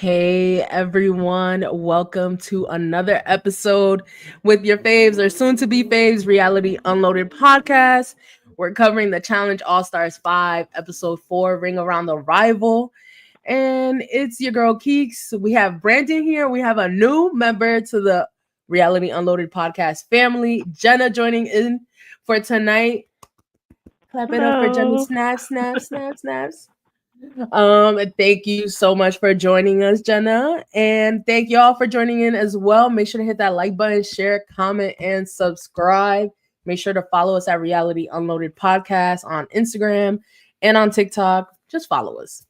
Hey everyone, welcome to another episode with your faves or soon to be faves Reality Unloaded podcast. We're covering the Challenge All Stars 5, episode 4, Ring Around the Rival. And it's your girl Keeks. We have Brandon here. We have a new member to the Reality Unloaded podcast family, Jenna, joining in for tonight. Clap it up for Jenna. Hello. Snaps, snaps, snaps, snaps. Thank you so much for joining us, Jenna. And thank y'all for joining in as well. Make sure to hit that like button, share, comment, and subscribe. Make sure to follow us at Reality Unloaded Podcast on Instagram and on TikTok. Just follow us.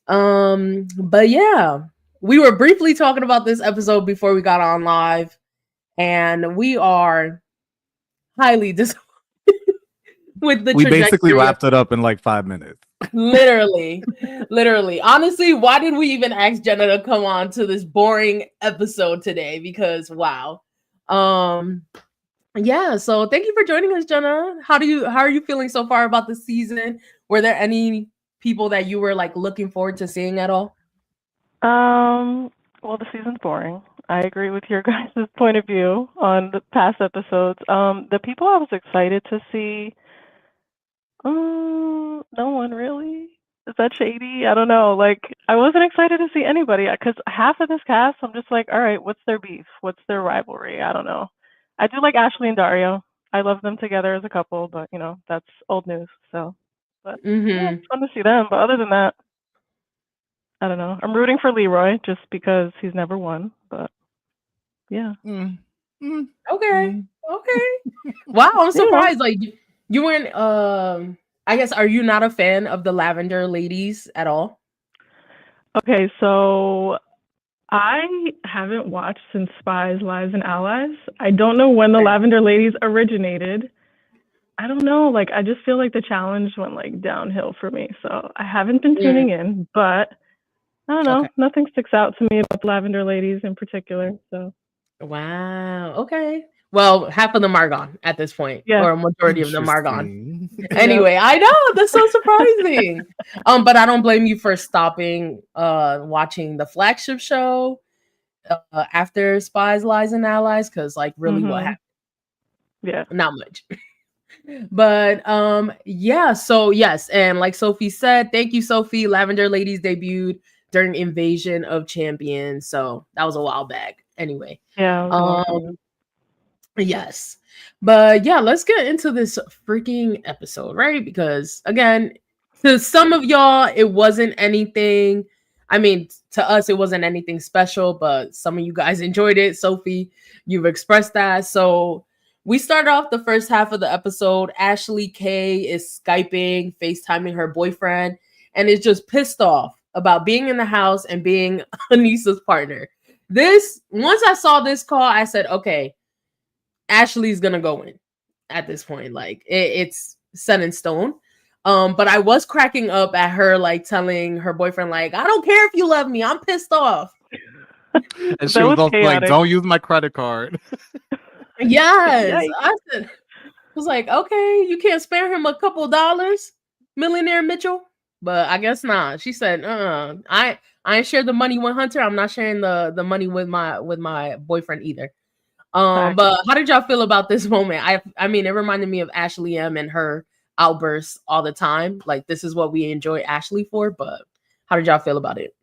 But yeah, we were briefly talking about this episode before we got on live, and we are highly disappointed with the We basically trajectory of wrapped it up in like 5 minutes. literally. Honestly, why did we even ask Jenna to come on to this boring episode today? Because wow. Yeah, so thank you for joining us, Jenna. How are you feeling so far about the season? Were there any people that you were like looking forward to seeing at all? Well, the season's boring. I agree with your guys' point of view on the past episodes. The people I was excited to see, no one really. Is that shady? I don't know. Like, I wasn't excited to see anybody because half of this cast, I'm just like, all right, what's their beef? What's their rivalry? I don't know. I do like Ashley and Dario. I love them together as a couple, but that's old news. So, but yeah, it's fun to see them. But other than that, I don't know. I'm rooting for Leroy just because he's never won, but yeah. Okay. Wow, I'm surprised. Like you weren't I guess, are you not a fan of the Lavender Ladies at all? Okay, so I haven't watched since Spies, Lies, and Allies. I don't know when the Lavender Ladies originated. I don't know. Like, I just feel like the challenge went like downhill for me. So I haven't been tuning in, but I don't know. Okay. Nothing sticks out to me about the Lavender Ladies in particular. So Wow. Okay. Well, half of them are gone at this point, yeah. or a majority of them are gone. Interesting. Anyway, I know that's so surprising. But I don't blame you for stopping watching the flagship show after Spies, Lies, and Allies, because like really what happened? Yeah. Not much. But yeah, so yes, and like Sophie said, thank you, Sophie. Lavender Ladies debuted during Invasion of Champions, so that was a while back. Anyway, Yeah. yes, but yeah, let's get into this freaking episode, right? Because again, to some of y'all, it wasn't anything. I mean, to us, it wasn't anything special, but some of you guys enjoyed it. Sophie, you've expressed that. So we started off the first half of the episode. Ashley K is Skyping, FaceTiming her boyfriend, and is just pissed off about being in the house and being Anissa's partner. Once I saw this call, I said, okay, Ashley's gonna go in at this point. Like it's set in stone. But I was cracking up at her, like telling her boyfriend, like, I don't care if you love me, I'm pissed off. And she was also like, don't use my credit card. Yes. I was like, okay, you can't spare him a couple dollars, Millionaire Mitchell. But I guess not. She said, I ain't share the money with Hunter. I'm not sharing the money with my boyfriend either. But how did y'all feel about this moment? I mean, it reminded me of Ashley M and her outbursts all the time. Like, this is what we enjoy Ashley for. But how did y'all feel about it?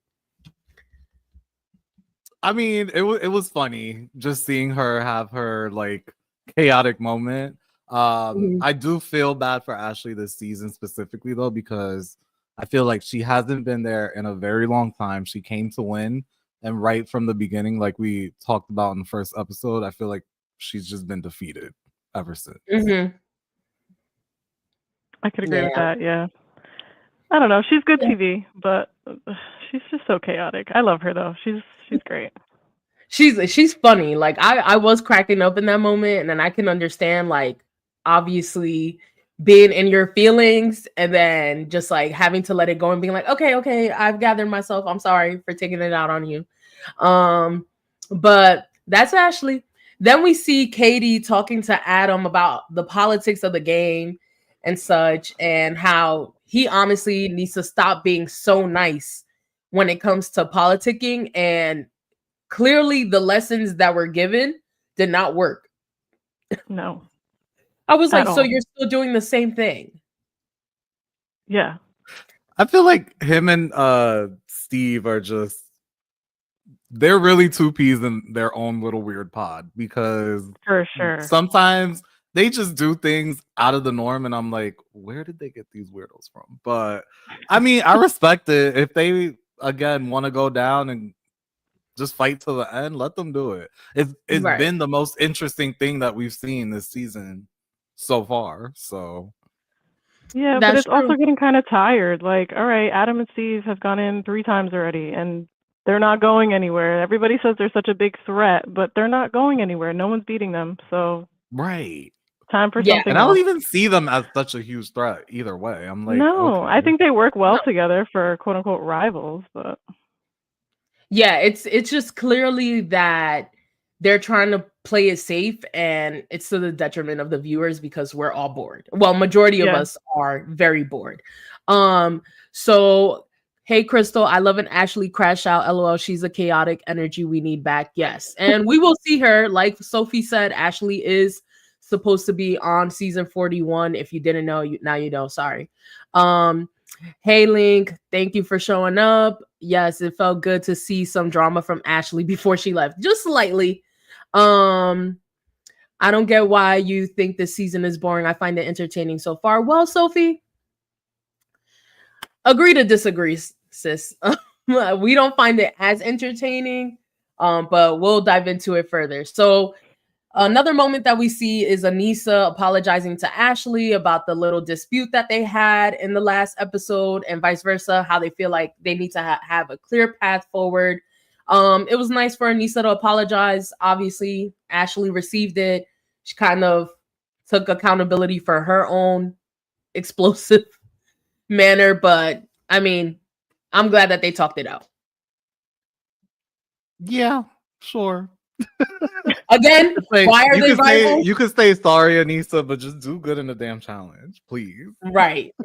I mean, it was funny just seeing her have her like chaotic moment. I do feel bad for Ashley this season specifically though, because I feel like she hasn't been there in a very long time. She came to win, and right from the beginning, like we talked about in the first episode, I feel like she's just been defeated ever since. I could agree with that. Yeah. I don't know. She's good TV, but she's just so chaotic. I love her though. She's great. She's funny. Like I was cracking up in that moment, and then I can understand like obviously being in your feelings and then just like having to let it go and being like, okay, I've gathered myself. I'm sorry for taking it out on you. But that's Ashley. Then we see Katie talking to Adam about the politics of the game and such, and how he honestly needs to stop being so nice when it comes to politicking, and clearly the lessons that were given did not work. No. I was like, At so all. you're still doing the same thing. Yeah. I feel like him and Steve are just, they're really two peas in their own little weird pod, because For sure. sometimes they just do things out of the norm and I'm like, where did they get these weirdos from? But I mean, I respect it. If they again want to go down and just fight to the end, let them do it. It's Right. been the most interesting thing that we've seen this season so far. So Yeah, but That's it's also true. getting kind of tired. Like, all right, Adam and Steve have gone in 3 times already, and they're not going anywhere. Everybody says they're such a big threat, but they're not going anywhere. No one's beating them. So right. time for Yeah. something And I else. don't even see them as such a huge threat either way. I'm like, No, I okay. think they work well No. together for quote unquote rivals, but Yeah, it's just clearly that they're trying to play it safe, and it's to the detriment of the viewers because we're all bored. Well, majority of yeah. us are very bored. So hey Crystal, I love an Ashley crash out. LOL, she's a chaotic energy we need back. Yes. And we will see her. Like Sophie said, Ashley is supposed to be on season 41. If you didn't know, now you know. Sorry. Hey Link, thank you for showing up. Yes, it felt good to see some drama from Ashley before she left, just slightly. I don't get why you think this season is boring. I find it entertaining so far. Well, Sophie, agree to disagree, sis. We don't find it as entertaining, but we'll dive into it further. So another moment that we see is Anissa apologizing to Ashley about the little dispute that they had in the last episode, and vice versa, how they feel like they need to have a clear path forward. It was nice for Anissa to apologize. Obviously, Ashley received it. She kind of took accountability for her own explosive manner, but I mean, I'm glad that they talked it out. Yeah, sure. Again, why are they rivals? You could say sorry, Anissa, but just do good in the damn challenge, please. Right.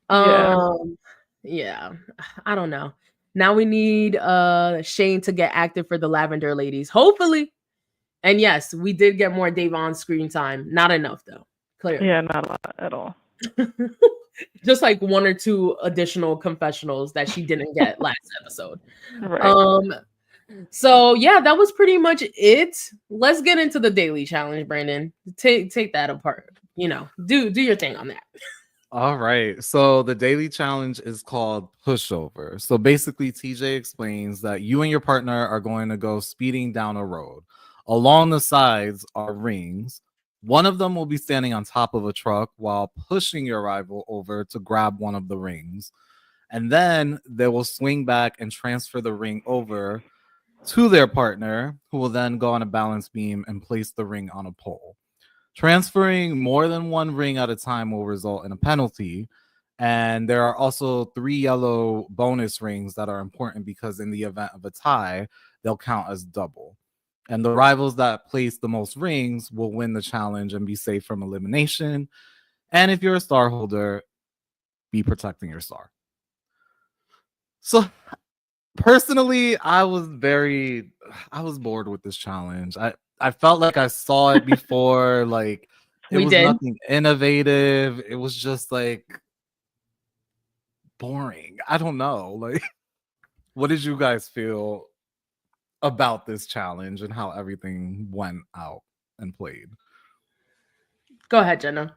Yeah. Yeah. I don't know. Now we need Shane to get active for the Lavender Ladies. Hopefully. And yes, we did get more Dave on screen time. Not enough though. Clearly. Yeah, not a lot at all. Just like 1 or 2 additional confessionals that she didn't get last episode. Right. So yeah, that was pretty much it. Let's get into the daily challenge, Brandon. Take that apart. You know, do your thing on that. All right. So the daily challenge is called pushover. So basically, TJ explains that you and your partner are going to go speeding down a road. Along the sides are rings. One of them will be standing on top of a truck while pushing your rival over to grab one of the rings. And then they will swing back and transfer the ring over to their partner, who will then go on a balance beam and place the ring on a pole. Transferring more than one ring at a time will result in a penalty. And there are also 3 yellow bonus rings that are important because in the event of a tie, they'll count as double. And the rivals that place the most rings will win the challenge and be safe from elimination. And if you're a star holder, be protecting your star. So personally, I was bored with this challenge. I felt like I saw it before. Like it was nothing innovative. It was just like boring. I don't know. Like, what did you guys feel about this challenge and how everything went out and played? Go ahead, Jenna.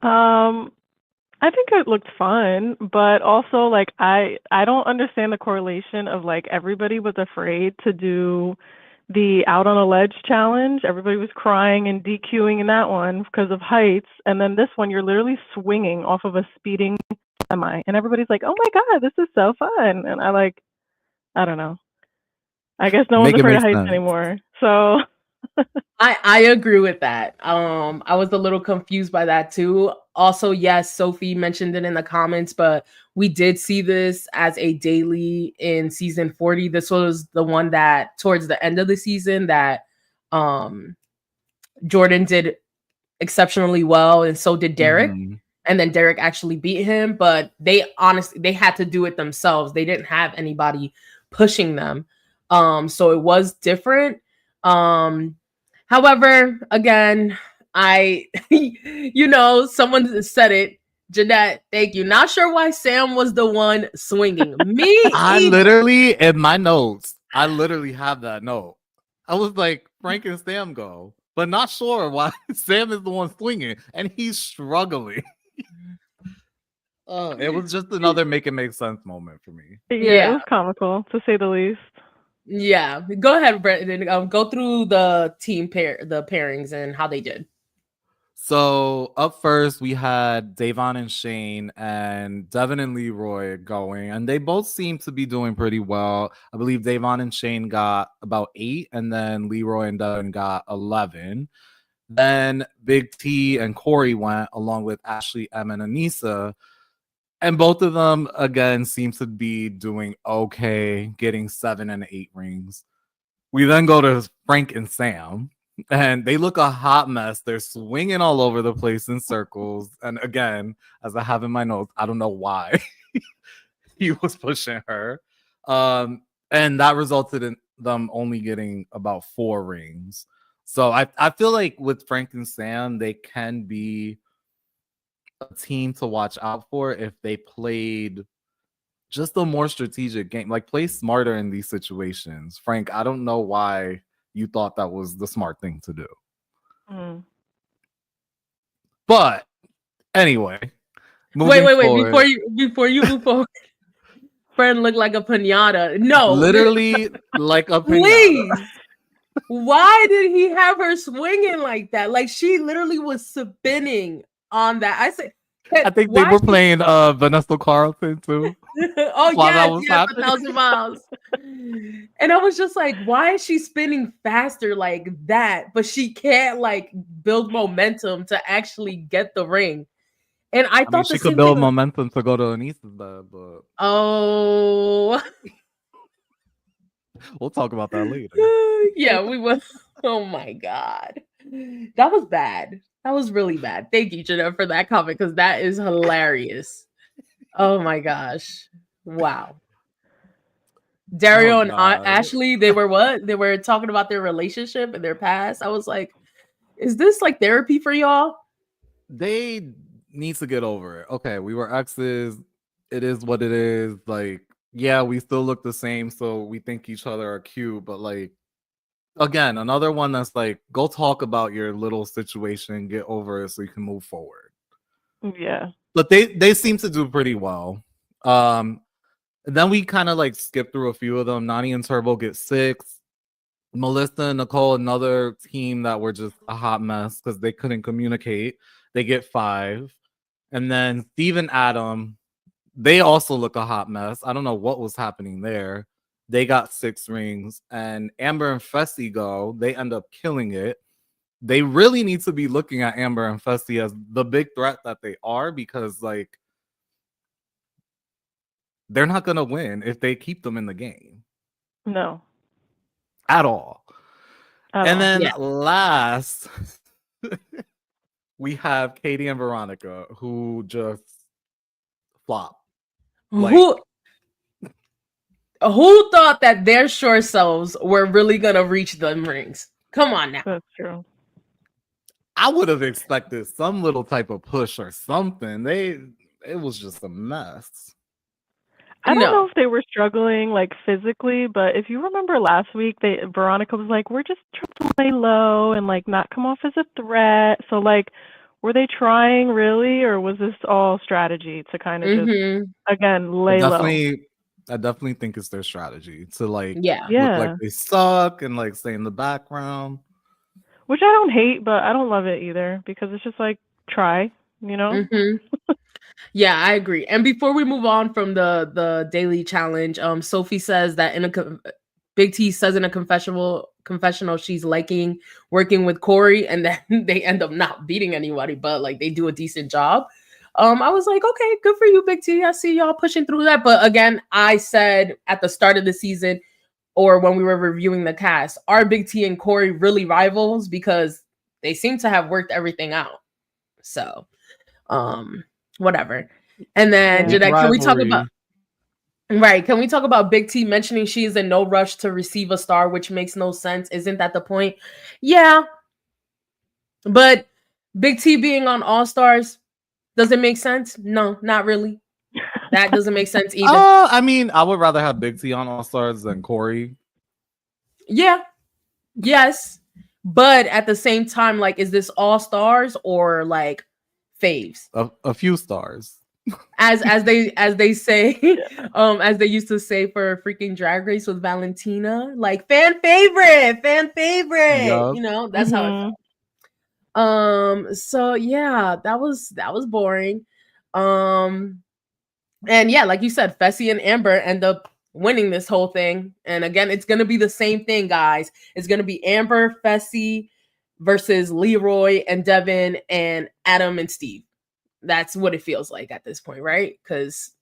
I think it looked fun, but also like I don't understand the correlation of like everybody was afraid to do the out on a ledge challenge. Everybody was crying and DQing in that one because of heights, and then this one you're literally swinging off of a speeding semi, and everybody's like, "Oh my god, this is so fun!" And I don't know. I guess no one's afraid of heights anymore. So I agree with that. I was a little confused by that too. Also, yes, Sophie mentioned it in the comments, but we did see this as a daily in season 40. This was the one that towards the end of the season that Jordan did exceptionally well, and so did Derek. Mm-hmm. and then Derek actually beat him, but they had to do it themselves. They didn't have anybody pushing them. So it was different. However, again, someone said it. Jeanette, thank you. Not sure why Sam was the one swinging. Me I either. literally, in my notes, I literally have that note. I was like, Frank and Sam go, but not sure why Sam is the one swinging and he's struggling. It was just another make it make sense moment for me. Yeah, it was comical to say the least. Yeah, go ahead, Brandon. Go through the pairings and how they did. So up first we had Davon and Shane and Devin and Leroy going, and they both seem to be doing pretty well. I believe Davon and Shane got about 8, and then Leroy and Devin got 11. Then Big T and Corey went along with Ashley, Em, and Anissa. And both of them, again, seem to be doing okay, getting 7 and 8 rings. We then go to Frank and Sam, and they look a hot mess. They're swinging all over the place in circles. And again, as I have in my notes, I don't know why he was pushing her. And that resulted in them only getting about 4 rings. So I feel like with Frank and Sam, they can be a team to watch out for if they played just a more strategic game, like play smarter in these situations. Frank, I don't know why you thought that was the smart thing to do. But anyway, wait, before you move forward. Friend looked like a pinata. No, literally like a pinata. Please. Why did he have her swinging like that? Like she literally was spinning on that. I think they were playing Vanessa Carlton too. Oh yes, 1,000 miles. And I was just like, why is she spinning faster like that? But she can't like build momentum to actually get the ring. And I thought she could build momentum to go to Anissa's bed, but we'll talk about that later. Yeah, we will. Oh my god, that was bad. That was really bad. Thank you, Jenna, for that comment because that is hilarious. Oh my gosh, wow. Dario and Ashley, they were what? They were talking about their relationship and their past. I was like, is this like therapy for y'all? They need to get over it. Okay, we were exes. It is what it is. Like, yeah, we still look the same, so we think each other are cute, but like, again, another one that's like, go talk about your little situation, get over it so you can move forward. Yeah. But they seem to do pretty well. Then we kind of like skip through a few of them. Nani and Turbo get 6. Melissa and Nicole, another team that were just a hot mess because they couldn't communicate. They get 5. And then Steve and Adam, they also look a hot mess. I don't know what was happening there. They got 6 rings. And Amber and Fessy go. They end up killing it. They really need to be looking at Amber and Fessy as the big threat that they are because, like, they're not going to win if they keep them in the game. No. At all. Then last, we have Katie and Veronica, who just flop. Like, who thought that their short selves were really going to reach them rings? Come on now. That's true. I would have expected some little type of push or something. It was just a mess. I don't know if they were struggling like physically, but if you remember last week, Veronica was like, "We're just trying to lay low and like not come off as a threat." So like, were they trying really, or was this all strategy to kind of just again lay low? I definitely think it's their strategy to like look like they suck and like stay in the background. Which I don't hate, but I don't love it either because it's just like try, you know. Yeah, I agree. And before we move on from the daily challenge, Sophie says that Big T says in a confessional she's liking working with Corey, and then they end up not beating anybody, but like they do a decent job. I was like, okay, good for you, Big T. I see y'all pushing through that. But again, I said at the start of the season, or when we were reviewing the cast, are Big T and Corey really rivals? Because they seem to have worked everything out. So, whatever. And then Jeanette, can we talk about Can we talk about Big T mentioning she is in no rush to receive a star, which makes no sense? Isn't that the point? Yeah. But Big T being on All Stars, does it make sense? No, not really. That doesn't make sense either. I mean, I would rather have Big T on All Stars than Corey. Yeah. Yes. But at the same time, like, is this All Stars or like faves? A few stars. As they say, as they used to say for freaking Drag Race with Valentina, like fan favorite, yep. You know, that's how it felt. So yeah, that was boring. And yeah, like you said, Fessy and Amber end up winning this whole thing. And again, it's gonna be the same thing, guys. It's gonna be Amber, Fessy versus Leroy and Devin and Adam and Steve. That's what it feels like at this point, right? Because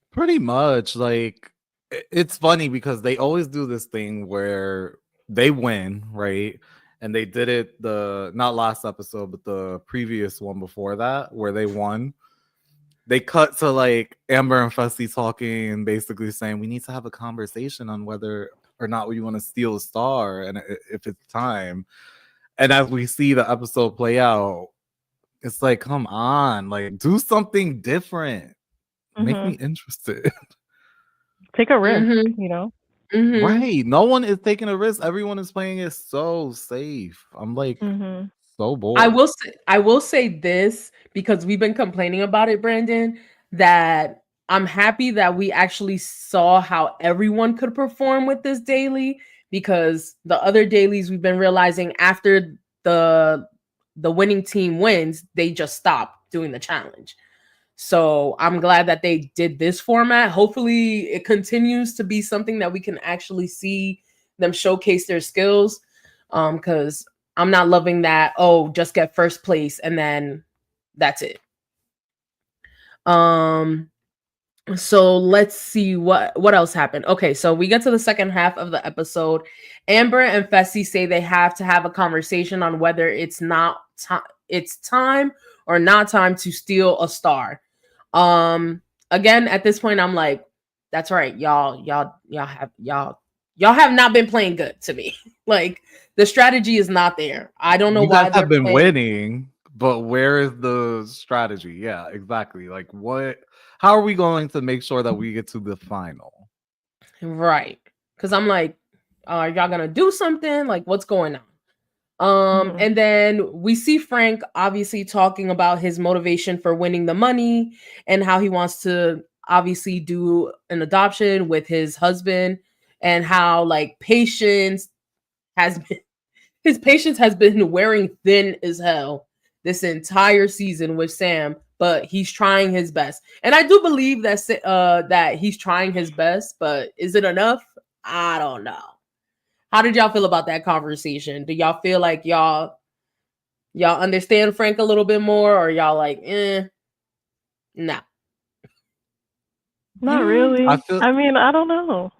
pretty much, like, it's funny because they always do this thing where they win, right? And they did it not last episode, but the previous one before that, where they won. They cut to like Amber and Fessy talking and basically saying we need to have a conversation on whether or not we want to steal a star and if it's time. And as we see the episode play out, it's like, come on, like, do something different. Make me interested. Take a risk, you know? Right. No one is taking a risk. Everyone is playing it so safe. I'm like so bored. I will say this because we've been complaining about it, Brandon, that I'm happy that we actually saw how everyone could perform with this daily, because the other dailies we've been realizing after the winning team wins, they just stop doing the challenge. So I'm glad that they did this format. Hopefully it continues to be something that we can actually see them showcase their skills. Because I'm not loving that, just get first place and then that's it. So let's see what else happened. Okay, so we get to the second half of the episode. Amber and Fessy say they have to have a conversation on whether it's time or not time to steal a star. Again, at this point, I'm like, that's right, y'all have not been playing good to me. Like, the strategy is not there. I don't know why they've been winning, but where is the strategy? Yeah, exactly. Like, how are we going to make sure that we get to the final? Right. Because I'm like, are y'all gonna do something? Like, what's going on? And then we see Frank obviously talking about his motivation for winning the money and how he wants to obviously do an adoption with his husband, and how like patience has been wearing thin as hell this entire season with Sam, but he's trying his best. And I do believe that he's trying his best, but is it enough? I don't know. How did y'all feel about that conversation? Do y'all feel like y'all understand Frank a little bit more, or y'all like, nah? Not really. I mean, I don't know.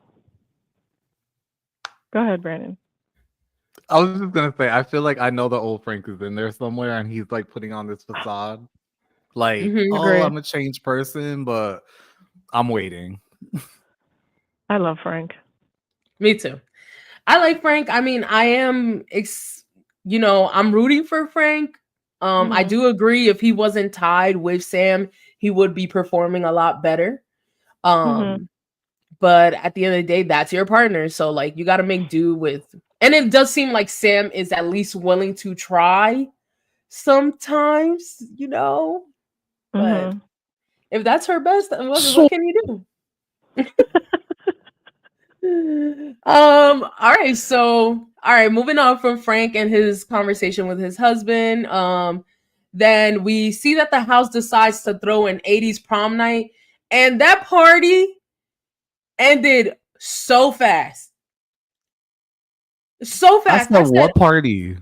Go ahead, Brandon. I was just gonna say, I feel like I know the old Frank is in there somewhere, and he's like putting on this facade, like, I'm a changed person, but I'm waiting. I love Frank. Me too. I like Frank. I mean, I am, I'm rooting for Frank. I do agree if he wasn't tied with Sam, he would be performing a lot better. But at the end of the day, that's your partner. So like, you got to make do with, and it does seem like Sam is at least willing to try sometimes, but if that's her best, what can you do? All right, moving on from Frank and his conversation with his husband. Then we see that the house decides to throw an 80s prom night, and that party ended so fast. That's what party?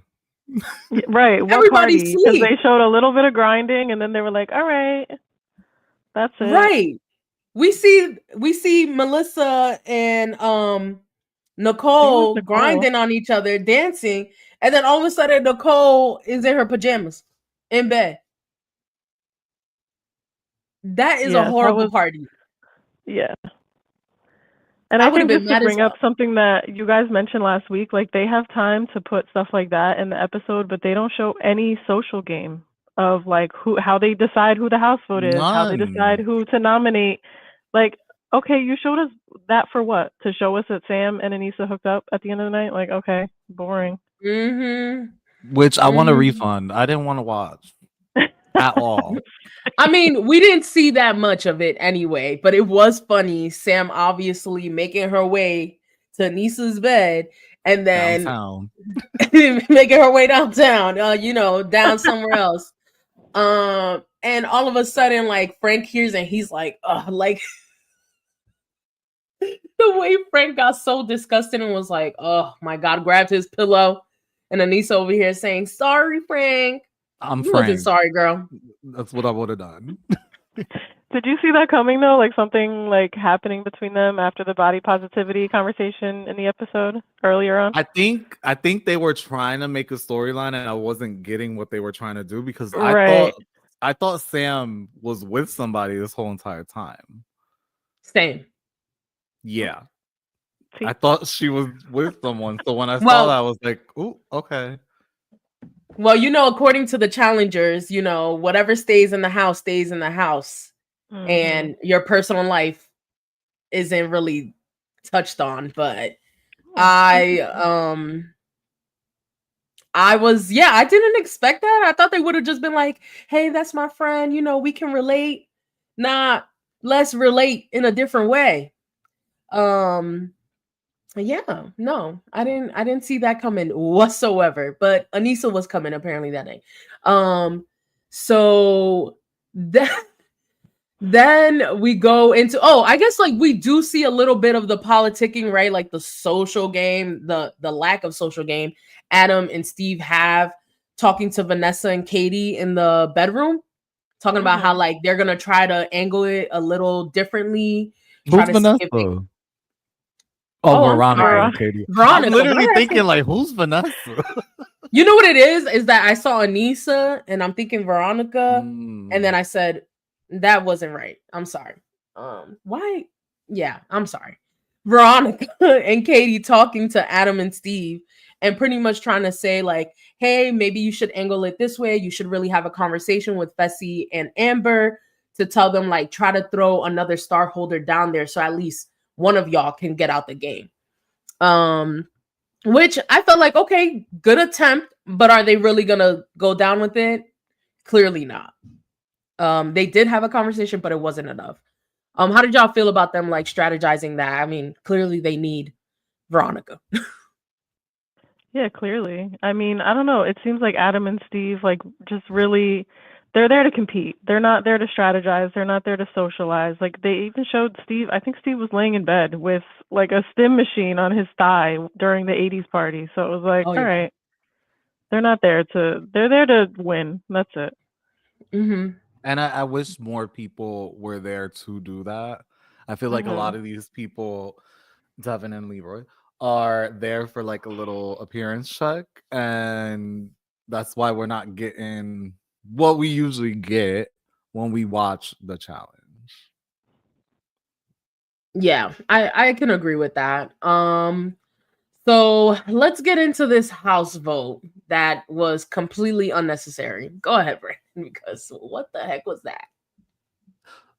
Right, what party? Because they showed a little bit of grinding, and then they were like, all right, that's it. Right. We see Melissa and Nicole grinding on each other, dancing, and then all of a sudden Nicole is in her pajamas in bed. That is a Yes, that horrible was party. yeah. And I I would have think been just to mad as bring up fuck. something that you guys mentioned last week, like they have time to put stuff like that in the episode, but they don't show any social game of like how they decide who the house vote is, how they decide None. who to nominate. Like, okay, you showed us that for what? To show us that Sam and Anissa hooked up at the end of the night? Like, okay, boring. Mm-hmm. Which I want a Mm-hmm. refund. I didn't want to watch at all. I mean, we didn't see that much of it anyway, but it was funny. Sam obviously making her way to Anissa's bed and then Downtown. making her way downtown, down somewhere else. And all of a sudden, like Frank hears and he's like, like the way Frank got so disgusted and was like, oh my God, grabbed his pillow. And Anissa over here saying, sorry, Frank. I'm You wasn't Frank. sorry, girl. That's what I would have done. Did you see that coming though? Like something like happening between them after the body positivity conversation in the episode earlier on? I think they were trying to make a storyline and I wasn't getting what they were trying to do because Right. I thought Sam was with somebody this whole entire time. Same. Yeah. See? I thought she was with someone. So when I saw Well, that, I was like, "Ooh, okay." Well, according to the challengers, whatever stays in the house stays in the house, Mm-hmm. and your personal life isn't really touched on. But I didn't expect that. I thought they would have just been like, "Hey, that's my friend. We can relate." Nah, let's relate in a different way. Yeah, no, I didn't see that coming whatsoever. But Anissa was coming apparently that night. So that then we go into I guess like we do see a little bit of the politicking, right? Like the social game, the lack of social game. Adam and Steve have talking to Vanessa and Katie in the bedroom, talking about how like they're gonna try to angle it a little differently, try Who's to see Vanessa? if they. Oh, I'm Veronica sorry. and Katie. I'm Veronica. literally thinking like, who's Vanessa? You know what it is that I saw Anissa and I'm thinking Veronica, and then I said that wasn't right. I'm sorry. Why? Yeah, I'm sorry. Veronica and Katie talking to Adam and Steve and pretty much trying to say like, hey, maybe you should angle it this way. You should really have a conversation with Fessy and Amber to tell them like try to throw another star holder down there so at least one of y'all can get out the game. Which I felt like, okay, good attempt, but are they really gonna go down with it? Clearly not. They did have a conversation, but it wasn't enough. How did y'all feel about them like strategizing that? I mean, clearly they need Veronica. Yeah, clearly. I mean, I don't know. It seems like Adam and Steve, like, just really, they're there to compete. They're not there to strategize. They're not there to socialize. Like, they even showed Steve, I think Steve was laying in bed with, like, a stim machine on his thigh during the 80s party. So it was like, all right, they're not there they're there to win. That's it. Mm-hmm. And I wish more people were there to do that. I feel like a lot of these people, Devin and Leroy, are there for like a little appearance check. And that's why we're not getting what we usually get when we watch the challenge. Yeah, I can agree with that. So let's get into this house vote that was completely unnecessary. Go ahead, Brandon, because what the heck was that?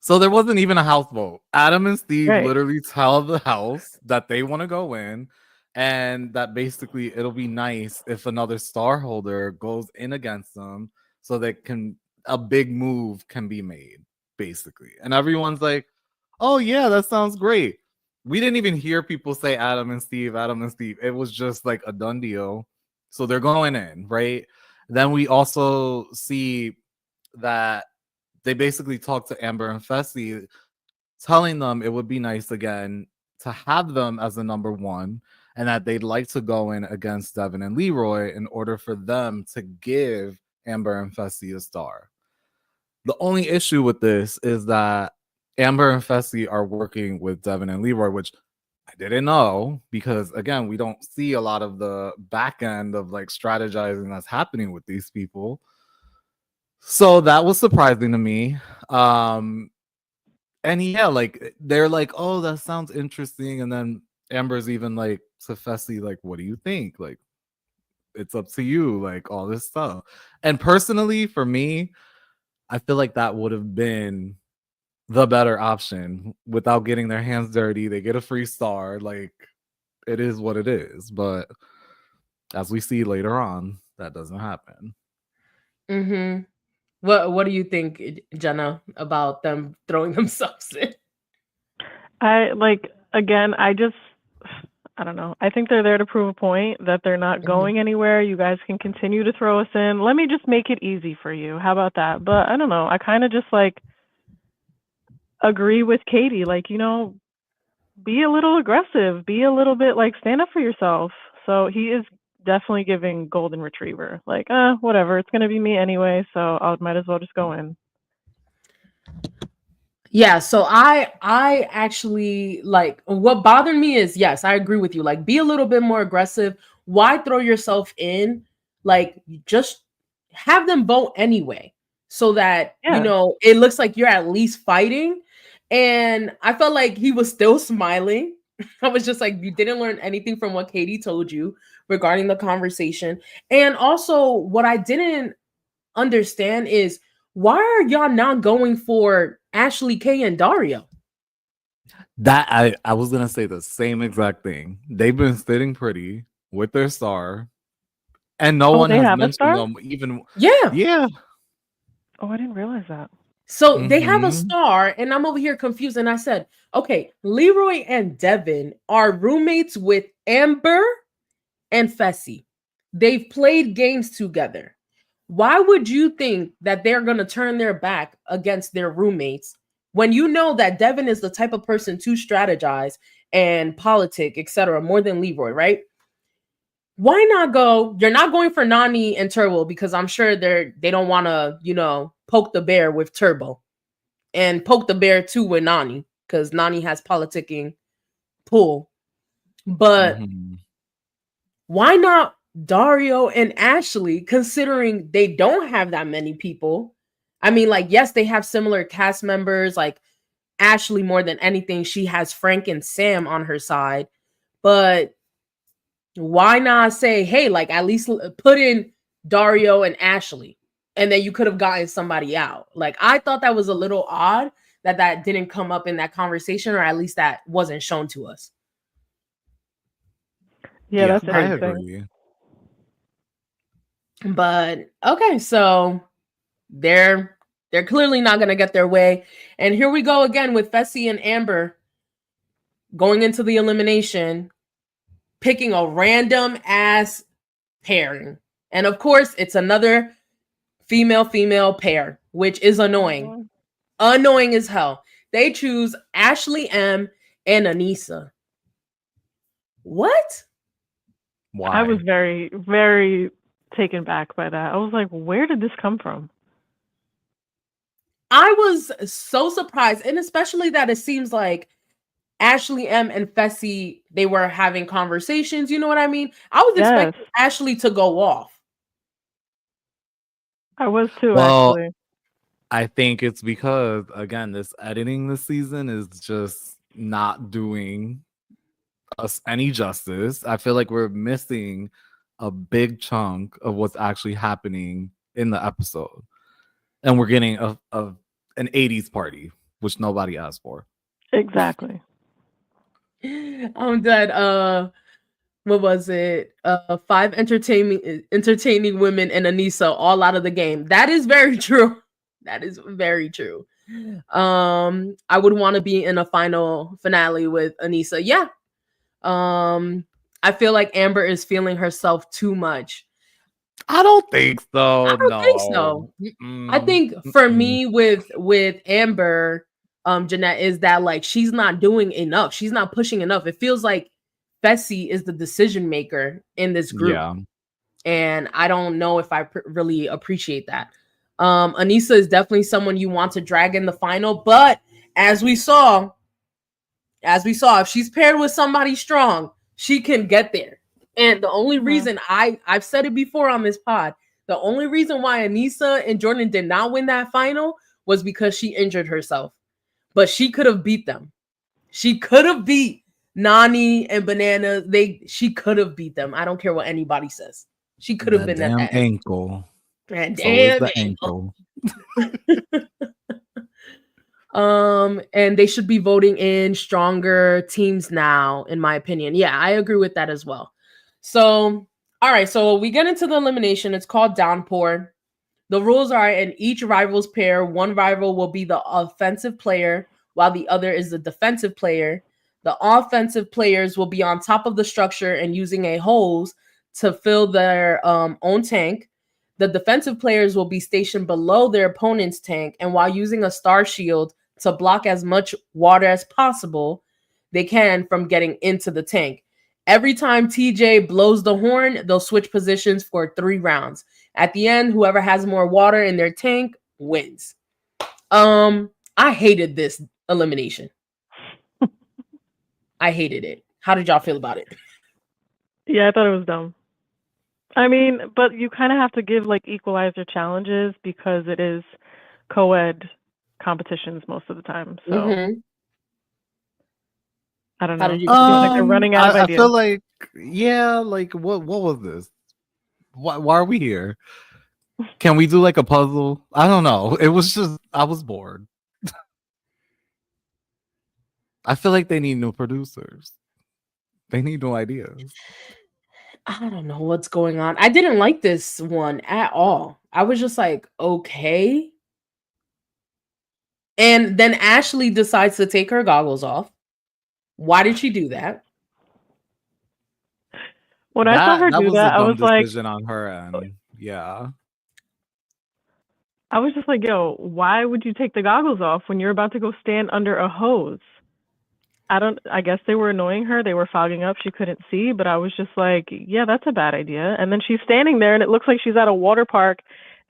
So there wasn't even a house vote. Adam and Steve Right. literally tell the house that they want to go in and that basically it'll be nice if another star holder goes in against them so that a big move can be made, basically. And everyone's like, oh yeah, that sounds great. We didn't even hear people say Adam and Steve, Adam and Steve. It was just like a done deal. So they're going in, right? Then we also see that they basically talked to Amber and Fessy, telling them it would be nice again to have them as the number one and that they'd like to go in against Devin and Leroy in order for them to give Amber and Fessy a star. The only issue with this is that Amber and Fessy are working with Devin and Leroy, which I didn't know because, again, we don't see a lot of the back end of like strategizing that's happening with these people. So that was surprising to me. And yeah, like they're like, oh, that sounds interesting. And then Amber's even like to Fessy, like, what do you think? Like, it's up to you, like all this stuff. And personally, for me, I feel like that would have been the better option without getting their hands dirty. They get a free star. Like, it is what it is. But as we see later on, that doesn't happen. Mm-hmm. What do you think, Jenna, about them throwing themselves in? I like again, I don't know. I think they're there to prove a point that they're not going anywhere. You guys can continue to throw us in. Let me just make it easy for you. How about that? But I don't know. I kind of just like agree with Katie. Like, you know, be a little aggressive. Be a little bit like stand up for yourself. So he is definitely giving golden retriever. Like, whatever. It's gonna be me anyway, so I might as well just go in. Yeah, so I actually like what bothered me is yes, I agree with you. Like be a little bit more aggressive. Why throw yourself in? Like just have them vote anyway so that you Yeah. know it looks like you're at least fighting. And I felt like he was still smiling. I was just like, you didn't learn anything from what Katie told you regarding the conversation. And also, what I didn't understand is why are y'all not going for Ashley K and Dario? That I was gonna say the same exact thing. They've been sitting pretty with their star, and no one they has have a mentioned star? them. Even Yeah. Oh, I didn't realize that. So they have a star, and I'm over here confused. And I said, okay, Leroy and Devin are roommates with Amber and Fessy. They've played games together. Why would you think that they're going to turn their back against their roommates when you know that Devin is the type of person to strategize and politic, etc., more than Leroy, right? Why not go? You're not going for Nani and Turbo because I'm sure they don't want to, you know, poke the bear with Turbo and poke the bear too with Nani because Nani has politicking pull. But why not Dario and Ashley, considering they don't have that many people? I mean, like, yes, they have similar cast members. Like Ashley, more than anything, she has Frank and Sam on her side. But why not say, hey, like, at least put in Dario and Ashley, and then you could have gotten somebody out? Like, I thought that was a little odd that didn't come up in that conversation, or at least that wasn't shown to us. Yeah, that's I interesting. agree. But okay, so they're clearly not gonna get their way. And here we go again with Fessy and Amber going into the elimination, picking a random ass pairing. And of course, it's another female pair, which is annoying. Annoying as hell. They choose Ashley M and Anissa. What? Why? I was very, very taken back by that. I was like, where did this come from? I was so surprised, and especially that it seems like Ashley M and Fessy, they were having conversations. You know what I mean? I was expecting Ashley to go off. I was too, well, actually. I think it's because, again, this editing this season is just not doing us any justice. I feel like we're missing a big chunk of what's actually happening in the episode. And we're getting an 80s party, which nobody asked for. Exactly. I'm dead. What was it? 5 entertaining women and Anissa all out of the game. That is very true. That is very true. I would want to be in a final finale with Anissa. Yeah. I feel like Amber is feeling herself too much. I don't think so. I don't think so. I think for me with Amber, Jeanette, is that like she's not doing enough. She's not pushing enough. It feels like Fessy is the decision maker in this group. Yeah. And I don't know if I really appreciate that. Anissa is definitely someone you want to drag in the final, but as we saw, if she's paired with somebody strong, she can get there. And the only reason I've said it before on this pod, the only reason why Anissa and Jordan did not win that final was because she injured herself. but she could have beat them. She could have beat Nani and Banana. She could have beat them. I don't care what anybody says. She could have That been at damn that end. ankle. That So is damn the ankle. ankle. And they should be voting in stronger teams now, in my opinion. Yeah, I agree with that as well. So, all right, so we get into the elimination. It's called Downpour. The rules are in each rivals pair, one rival will be the offensive player, while the other is the defensive player. The offensive players will be on top of the structure and using a hose to fill their own tank. The defensive players will be stationed below their opponent's tank, and while using a star shield to block as much water as possible, they can from getting into the tank. Every time TJ blows the horn, they'll switch positions for 3 rounds. At the end, whoever has more water in their tank wins. I hated this elimination. I hated it. How did y'all feel about it? Yeah, I thought it was dumb. I mean, but you kind of have to give like equalizer challenges because it is co-ed competitions most of the time. So I don't know. How did you It feel? seems like they're running out of I ideas. feel like, yeah, like what was this? Why are we here? Can we do like a puzzle? I don't know. It was just I was bored. I feel like they need new producers. They need new ideas. I don't know what's going on. I didn't like this one at all. I was just like, okay. And then Ashley decides to take her goggles off. Why did she do that? When I saw her do that, a I dumb was like, decision on her end. Yeah. I was just like, yo, why would you take the goggles off when you're about to go stand under a hose? I guess they were annoying her. They were fogging up. She couldn't see, but I was just like, yeah, that's a bad idea. And then she's standing there and it looks like she's at a water park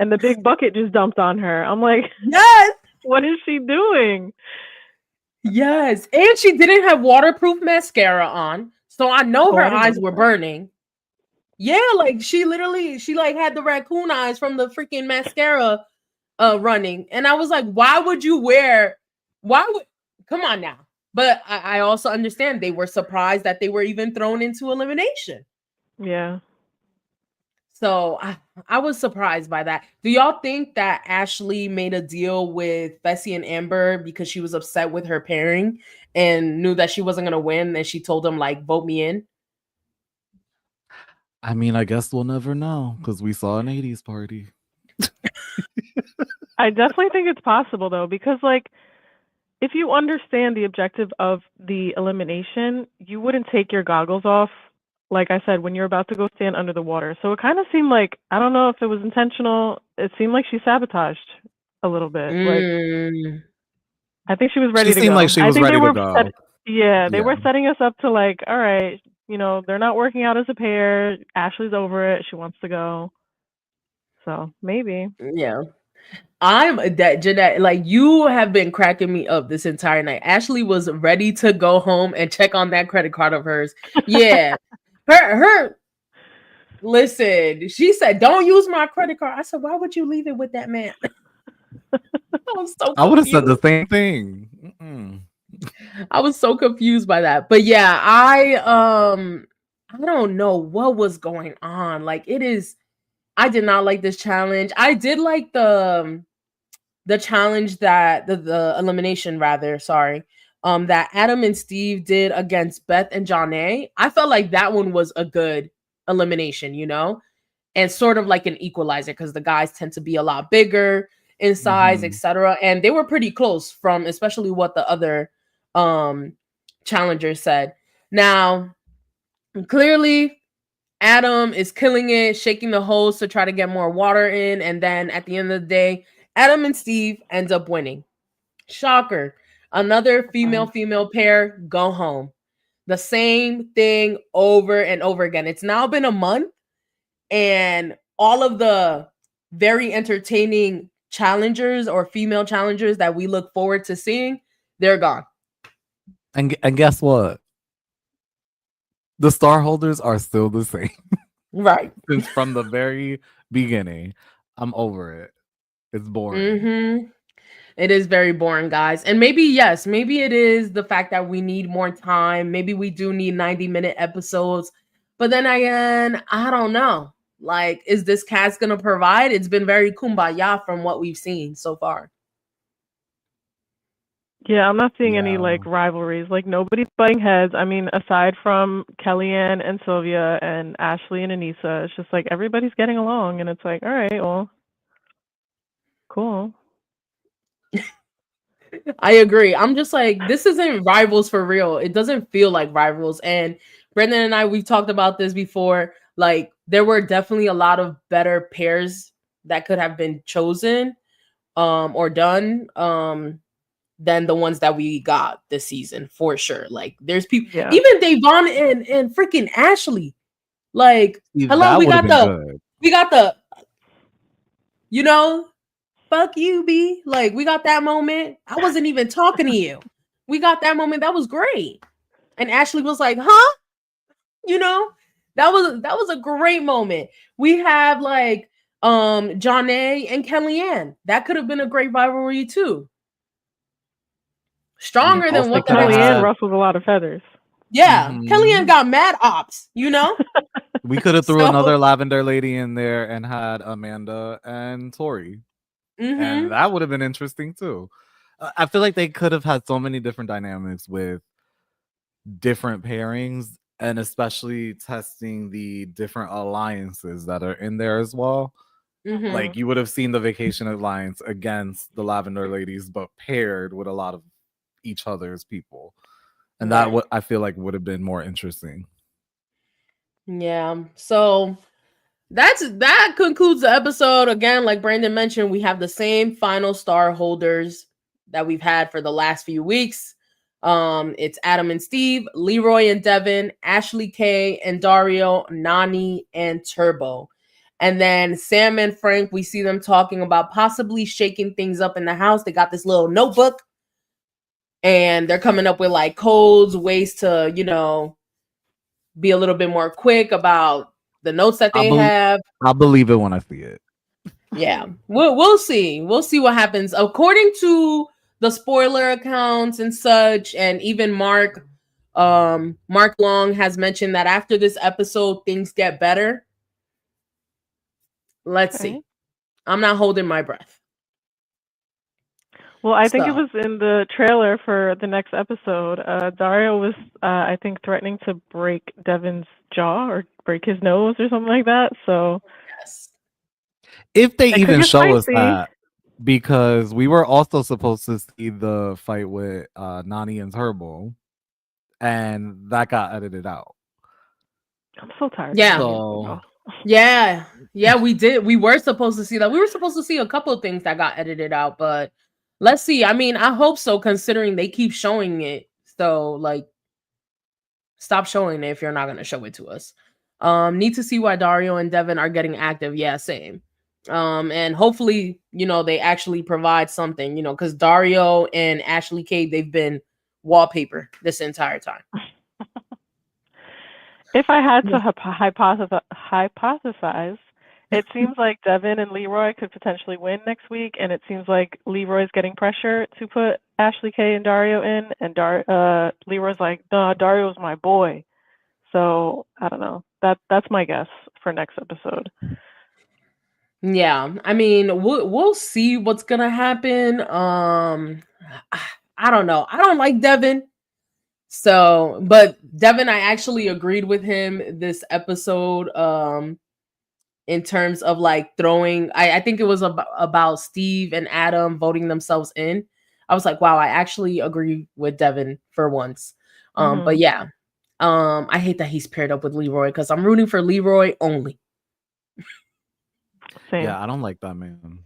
and the big bucket just dumped on her. I'm like, yes, what is she doing? Yes. And she didn't have waterproof mascara on. So I know her eyes were burning. Yeah, like she like had the raccoon eyes from the freaking mascara running. And I was like, why would come on now. But I also understand they were surprised that they were even thrown into elimination. Yeah. So I was surprised by that. Do y'all think that Ashley made a deal with Fessy and Amber because she was upset with her pairing and knew that she wasn't going to win, and she told them, like, vote me in? I mean, I guess we'll never know because we saw an 80s party. I definitely think it's possible, though, because, like, if you understand the objective of the elimination, you wouldn't take your goggles off, like I said, when you're about to go stand under the water. So it kind of seemed like, I don't know if it was intentional. It seemed like she sabotaged a little bit. Like, I think she was ready to go. She seemed like she was ready to go. They were setting us up to, like, all right, you know, they're not working out as a pair. Ashley's over it. She wants to go. So maybe. Yeah. I'm that Jeanette, like, you have been cracking me up this entire night. Ashley was ready to go home and check on that credit card of hers. Yeah. Listen, she said, don't use my credit card. I said, why would you leave it with that man? I would have said the same thing. I was so confused by that. But yeah, I don't know what was going on. Like, I did not like this challenge. I did like the challenge that the elimination rather, sorry. That Adam and Steve did against Beth and Janae. I felt like that one was a good elimination, you know, and sort of like an equalizer because the guys tend to be a lot bigger in size, etc. And they were pretty close from especially what the other challengers said. Now, clearly, Adam is killing it, shaking the hose to try to get more water in, and then at the end of the day, Adam and Steve ends up winning. Shocker. Another female pair go home. The same thing over and over again. It's now been a month, and all of the very entertaining challengers or female challengers that we look forward to seeing, they're gone. And guess what? The star holders are still the same. Right. Since from the very beginning. I'm over it. It's boring. It is very boring, guys. And maybe, yes, maybe it is the fact that we need more time. Maybe we do need 90-minute episodes. But then again, I don't know. Like, is this cast going to provide? It's been very kumbaya from what we've seen so far. Yeah, I'm not seeing any like rivalries. Like nobody's butting heads. I mean, aside from Kellyanne and Sylvia and Ashley and Anissa, it's just like everybody's getting along, and it's like, all right, well, cool. I agree. I'm just like, this isn't rivals for real. It doesn't feel like rivals. And Brandon and I, we've talked about this before. Like, there were definitely a lot of better pairs that could have been chosen or done than the ones that we got this season, for sure. Like, there's people, even Davon and freaking Ashley. Like, hello, we got the, you know, fuck you, B. Like, we got that moment. I wasn't even talking to you. We got that moment. That was great. And Ashley was like, huh? You know, that was a great moment. We have like Janae and Kellyanne. That could have been a great rivalry too. Stronger than what Kellyanne ruffled a lot of feathers. Yeah, Kellyanne got mad ops, you know? We could have threw another lavender lady in there and had Amanda and Tori. And that would have been interesting too. I feel like they could have had so many different dynamics with different pairings, and especially testing the different alliances that are in there as well. Like you would have seen the Vacation Alliance against the Lavender Ladies, but paired with a lot of each other's people. And that what I feel like would have been more interesting. Yeah. So that concludes the episode. Again, like Brandon mentioned, we have the same final star holders that we've had for the last few weeks. It's Adam and Steve, Leroy and Devin, Ashley K and Dario, Nani and Turbo. And then Sam and Frank, we see them talking about possibly shaking things up in the house. They got this little notebook and they're coming up with like codes, ways to, you know, be a little bit more quick about the notes that they have. I'll believe it when I see it. Yeah, we'll see. We'll see what happens. According to the spoiler accounts and such, and even Mark Long has mentioned that after this episode, things get better. Let's see. I'm not holding my breath. Well, I think it was in the trailer for the next episode. Dario was, I think, threatening to break Devin's jaw or break his nose or something like that. So, yes. If they even show us that, because we were also supposed to see the fight with Nani and Turbo, and that got edited out. I'm so tired. Yeah. So, yeah, we did. We were supposed to see that. We were supposed to see a couple of things that got edited out, but let's see. I mean, I hope so, considering they keep showing it. So, like, stop showing it if you're not going to show it to us. Need to see why Dario and Devin are getting active. Yeah, same. And hopefully, you know, they actually provide something, you know, because Dario and Ashley K, they've been wallpaper this entire time. If I had to hypothesize, it seems like Devin and Leroy could potentially win next week, and it seems like Leroy's getting pressure to put Ashley K and Dario in, and Leroy's like, "Nah, Dario's my boy." So I don't know. That's my guess for next episode. Yeah, I mean, we'll see what's gonna happen. I don't know. I don't like Devin. So, but Devin, I actually agreed with him this episode. In terms of like throwing, I think it was about Steve and Adam voting themselves in. I was like, wow, I actually agree with Devin for once. But yeah, I hate that he's paired up with Leroy because I'm rooting for Leroy only. Same. Yeah, I don't like that man.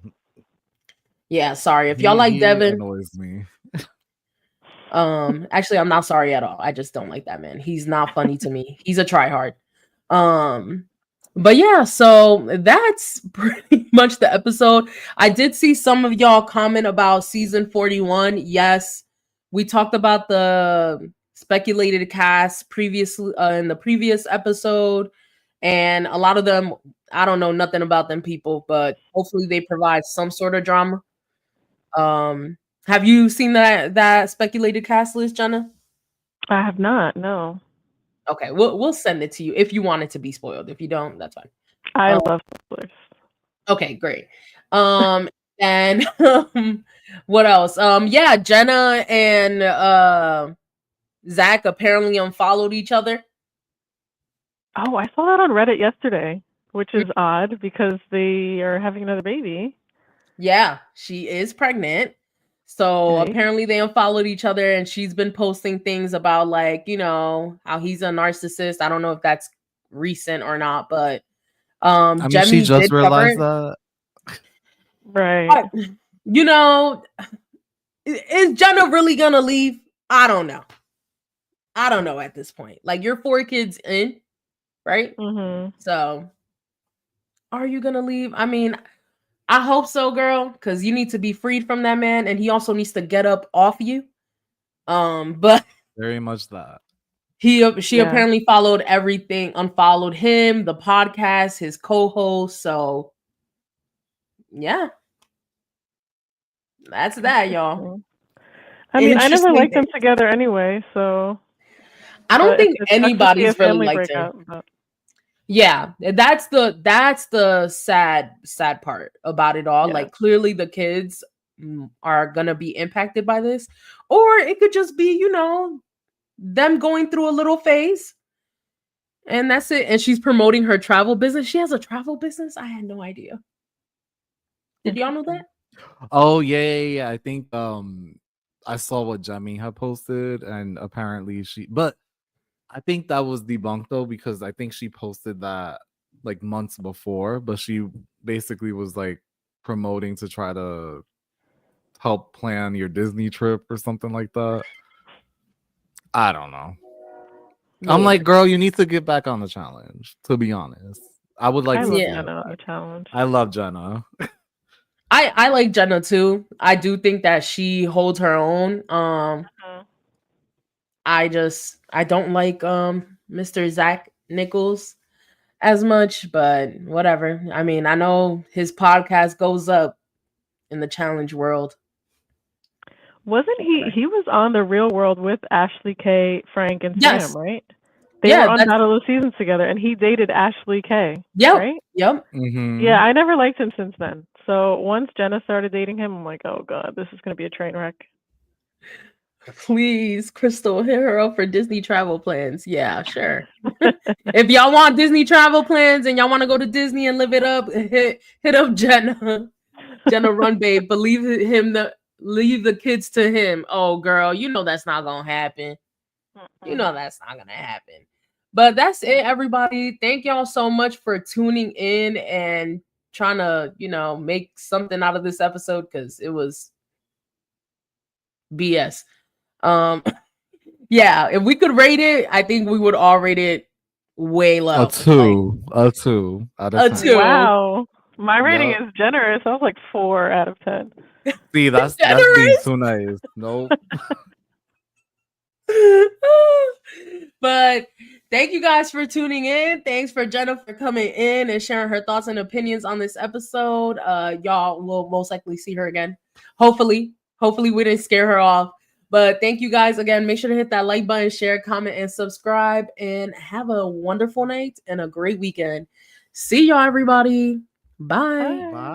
Yeah, sorry if y'all like Devin. Annoys me. Actually, I'm not sorry at all. I just don't like that man. He's not funny to me. He's a tryhard. But yeah, so that's pretty much the episode. I did see some of y'all comment about season 41. Yes, we talked about the speculated cast previously in the previous episode, and a lot of them, I don't know nothing about them people, but hopefully they provide some sort of drama. Have you seen that speculated cast list, Jenna? I have not. No. Okay, we'll send it to you if you want it to be spoiled. If you don't, that's fine. I love spoilers. Okay, great. And what else? Yeah, Jenna and Zach apparently unfollowed each other. Oh, I saw that on Reddit yesterday, which is odd because they are having another baby. Yeah, she is pregnant. So Okay. apparently they unfollowed each other, and she's been posting things about like, how he's a narcissist. I don't know if that's recent or not, but I mean, she Jemmy just did cover realized it. that. Right. Is Jenna really gonna leave? I don't know. I don't know at this point. Like, you're 4 kids in, right? Mhm. So are you gonna leave? I mean, I hope so, girl, because you need to be freed from that man, and he also needs to get up off you. But Very much that. she Yeah. apparently followed everything, unfollowed him, the podcast, his co-host. So yeah, that's that, y'all. I mean, I never Interesting liked them thing. together anyway, so. I don't But think it sucks to see a anybody's really family liked him. breakup. But Yeah, that's the sad part about it all. yeah. Like, clearly the kids are gonna be impacted by this, or it could just be them going through a little phase, and that's it. And she's promoting her travel business. She has a travel business. I had no idea. Did y'all know that? Oh yeah. I think I saw what Jemmy had posted, and apparently but I think that was debunked though, because I think she posted that like months before, but she basically was like promoting to try to help plan your Disney trip or something like that. I don't know. I'm Yeah. like, girl, you need to get back on the challenge, to be honest. I would like I to love see Yeah. Jenna on the that. challenge. I love Jenna. I like Jenna too. I do think that she holds her own. Mhm. I don't like Mr. Zach Nichols as much, but whatever. I mean, I know his podcast goes up in the challenge world. Wasn't he was on The Real World with Ashley K, Frank, and Sam, Yes. right? They were Yeah, on that's Battle of the Seasons together, and he dated Ashley K, yep. right? Yep. Mm-hmm. Yeah, I never liked him since then. So once Jenna started dating him, I'm like, oh god, this is gonna be a train wreck. Please, Crystal, hit her up for Disney travel plans. Yeah, sure. If y'all want Disney travel plans and y'all want to go to Disney and live it up, hit up Jenna. Jenna Run Babe, but leave the kids to him. Oh girl, that's not gonna happen. That's not gonna happen. But that's it, everybody. Thank y'all so much for tuning in and trying to, make something out of this episode, because it was BS. Yeah, if we could rate it, I think we would all rate it way low. A 2 out of A 10. 2. Wow. My rating Yup. is generous. I was like 4 out of 10. See, that's being Generous. too nice. Nope. But thank you guys for tuning in. Thanks for Jenna for coming in and sharing her thoughts and opinions on this episode. Y'all will most likely see her again. Hopefully we didn't scare her off. But thank you guys again. Make sure to hit that like button, share, comment, and subscribe. And have a wonderful night and a great weekend. See y'all, everybody. Bye. Bye.